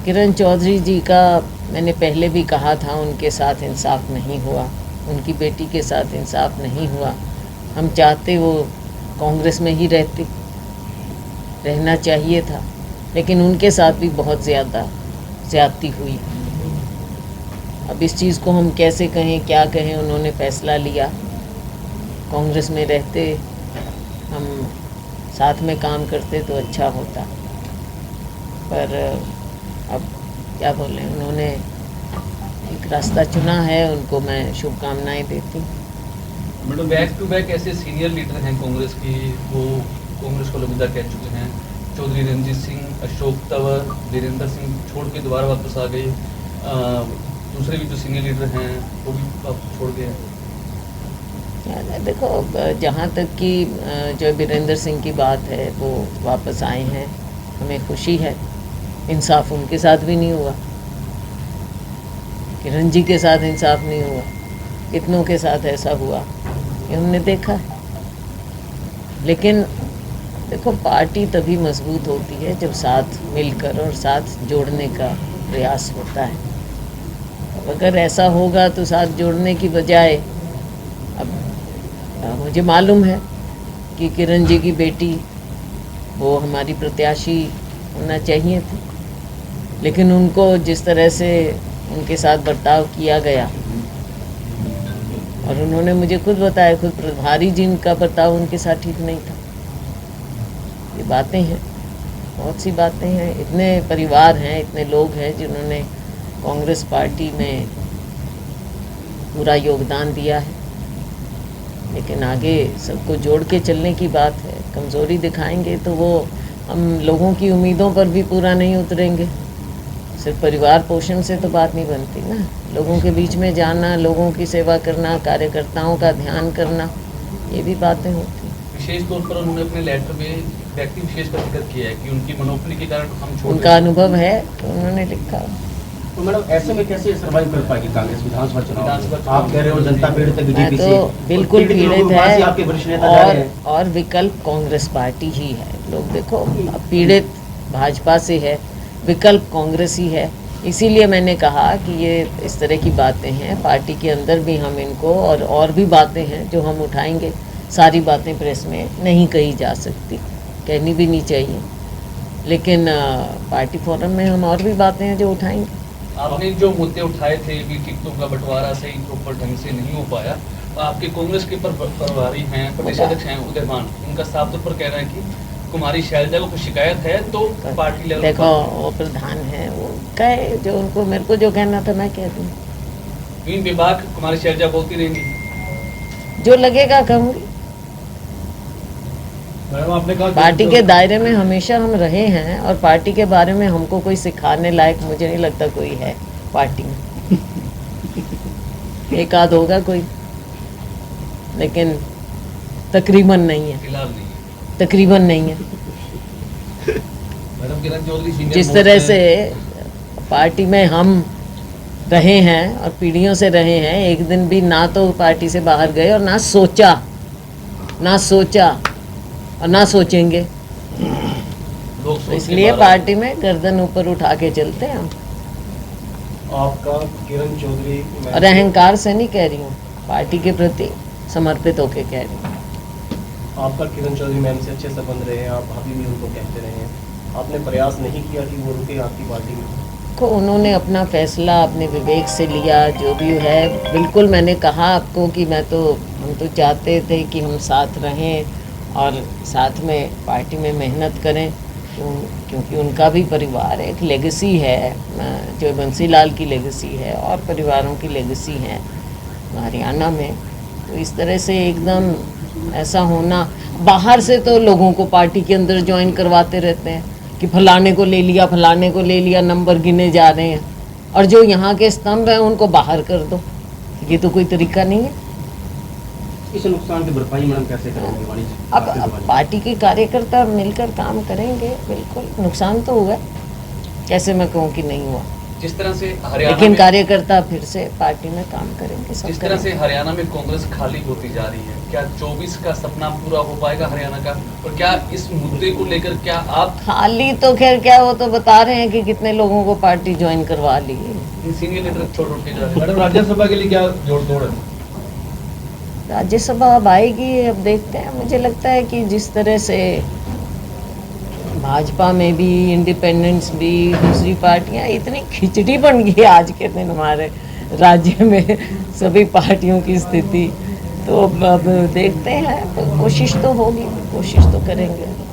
किरण चौधरी जी का मैंने पहले भी कहा था, उनके साथ इंसाफ नहीं हुआ, उनकी बेटी के साथ इंसाफ नहीं हुआ। हम चाहते वो कांग्रेस में ही रहना चाहिए था, लेकिन उनके साथ भी बहुत ज़्यादती हुई। अब इस चीज़ को हम कैसे कहें, क्या कहें, उन्होंने फैसला लिया। कांग्रेस में रहते, हम साथ में काम करते तो अच्छा होता, पर अब क्या बोलें, उन्होंने एक रास्ता चुना है, उनको मैं शुभकामनाएं देती हूँ। मैडम, बैक टू बैक ऐसे सीनियर लीडर हैं कांग्रेस की, वो कांग्रेस को अलविदा कह चुके हैं। चौधरी रणजीत सिंह, अशोक तंवर, वीरेंद्र सिंह छोड़ के दोबारा वापस आ गए। दूसरे भी जो सीनियर लीडर हैं वो भी वापस छोड़ गए हैं। देखो, जहाँ तक कि जो वीरेंद्र सिंह की बात है, वो वापस आए हैं, हमें खुशी है। इंसाफ उनके साथ भी नहीं हुआ, किरण जी के साथ इंसाफ नहीं हुआ, कितनों के साथ ऐसा हुआ ये हमने देखा है। लेकिन देखो, पार्टी तभी मजबूत होती है जब साथ मिलकर और साथ जोड़ने का प्रयास होता है। अब अगर ऐसा होगा तो साथ जोड़ने की बजाय, अब मुझे मालूम है कि किरण जी की बेटी वो हमारी प्रत्याशी होना चाहिए थी, लेकिन उनको जिस तरह से उनके साथ बर्ताव किया गया, और उन्होंने मुझे खुद बताया, खुद प्रभारी जी का बर्ताव उनके साथ ठीक नहीं था। ये बातें हैं, बहुत सी बातें हैं। इतने परिवार हैं, इतने लोग हैं जिन्होंने कांग्रेस पार्टी में पूरा योगदान दिया है, लेकिन आगे सबको जोड़ के चलने की बात है। कमज़ोरी दिखाएंगे तो वो हम लोगों की उम्मीदों पर भी पूरा नहीं उतरेंगे। सिर्फ परिवार पोषण से तो बात नहीं बनती ना, लोगों के बीच में जाना, लोगों की सेवा करना, कार्यकर्ताओं का ध्यान करना, ये भी बातें होती हैं। विशेष तौर पर उन्होंने अपने लेटर में व्यक्ति विशेष का जिक्र किया है कि उनकी मनोपली के कारण हम छोड़, उनका अनुभव है तो उन्होंने लिखा। तो मैडम, ऐसे में कैसे सर्वाइव कर पाएगी कांग्रेस विधानसभा चुनाव? आप कह रहे हो जनता पीड़ित है, बीजेपी से तो बिल्कुल पीड़ित है, आपके वरिष्ठ नेता जा रहे हैं। और विकल्प कांग्रेस पार्टी ही है। लोग देखो, पीड़ित भाजपा से है, विकल्प कांग्रेस ही है। इसीलिए मैंने कहा कि ये इस तरह की बातें हैं, पार्टी के अंदर भी हम इनको और भी बातें हैं जो हम उठाएंगे। सारी बातें प्रेस में नहीं कही जा सकती, कहनी भी नहीं चाहिए, लेकिन पार्टी फोरम में हम और भी बातें हैं जो उठाएंगे। आपने जो मुद्दे उठाए थे कि टिकटों का बंटवारा सही प्रॉपर ढंग से नहीं हो पाया, आपके कांग्रेस के प्रभारी हैं, प्रदेश अध्यक्ष हैं उदयमान, उनका साफ तौर पर कह रहे हैं कि कुमारी शैलजा को कुछ शिकायत है तो पार्टी लेवल। देखो, वो प्रधान है, वो कहे जो उनको, मेरे को जो कहना था मैं कह दूँ। तीन विभाग कुमारी शैलजा बोलती रहेंगी, जो लगेगा कहूँगी। आपने कहा पार्टी के दायरे में हमेशा हम रहे हैं, और पार्टी के बारे में हमको कोई सिखाने लायक मुझे नहीं लगता कोई है पार्टी में। एक आध होगा कोई, लेकिन तकरीबन नहीं है, फिलहाल नहीं है। तकरीबन नहीं है। मैडम, किरण चौधरी जिस तरह से पार्टी में हम रहे हैं और पीढ़ियों से रहे हैं, एक दिन भी ना तो पार्टी से बाहर गए और ना सोचा और ना सोचेंगे। लोग इसलिए पार्टी में गर्दन ऊपर उठा के चलते हैं हम। आपका किरण चौधरी, और अहंकार से नहीं कह रही हूँ, पार्टी के प्रति समर्पित होके कह रही हूँ। आपका किरण चौधरी मैम से अच्छे संबंध रहे हैं, आप भाभी भी उनको कहते रहे हैं, आपने प्रयास नहीं किया कि वो रुके आपकी पार्टी में? को उन्होंने अपना फैसला अपने विवेक से लिया, जो भी है। बिल्कुल मैंने कहा आपको कि हम तो चाहते थे कि हम साथ रहें और साथ में पार्टी में मेहनत करें, क्योंकि उनका भी परिवार है, एक लेगेसी है, जो बंसीलाल की लेगेसी है और परिवारों की लेगेसी है हरियाणा में। तो इस तरह से एकदम ऐसा होना, बाहर से तो लोगों को पार्टी के अंदर ज्वाइन करवाते रहते हैं कि फलाने को ले लिया, नंबर गिने जा रहे हैं, और जो यहाँ के स्तंभ हैं उनको बाहर कर दो। ये तो कोई तरीका नहीं है। इस नुकसान की भरपाई मैडम कैसे करेंगे वाणी जी? अब पार्टी के कार्यकर्ता मिलकर काम करेंगे। बिल्कुल नुकसान तो हुआ, कैसे मैं कहूँ कि नहीं हुआ। जिस तरह से हरियाणा लेकिन में कार्यकर्ता फिर से पार्टी में काम करेंगे, सब जिस तरह से करेंगे। हरियाणा में कांग्रेस खाली होती जा रही है, क्या 24 का सपना पूरा हो पाएगा हरियाणा का? और क्या इस मुद्दे को लेकर क्या आप खाली तो खैर क्या, वो तो बता रहे हैं कि कितने लोगों को पार्टी ज्वाइन करवा ली है। सीनियर लीडर छोड़ के जा रहे हैं? मैडम राज्यसभा के लिए क्या जोड़ तोड़ है? राज्यसभा अब आएगी, अब देखते हैं। मुझे लगता है कि जिस तरह से भाजपा में भी, इंडिपेंडेंस भी, दूसरी पार्टियां, इतनी खिचड़ी बन गई आज के दिन हमारे राज्य में सभी पार्टियों की स्थिति। तो अब देखते हैं, तो कोशिश तो होगी, कोशिश तो करेंगे।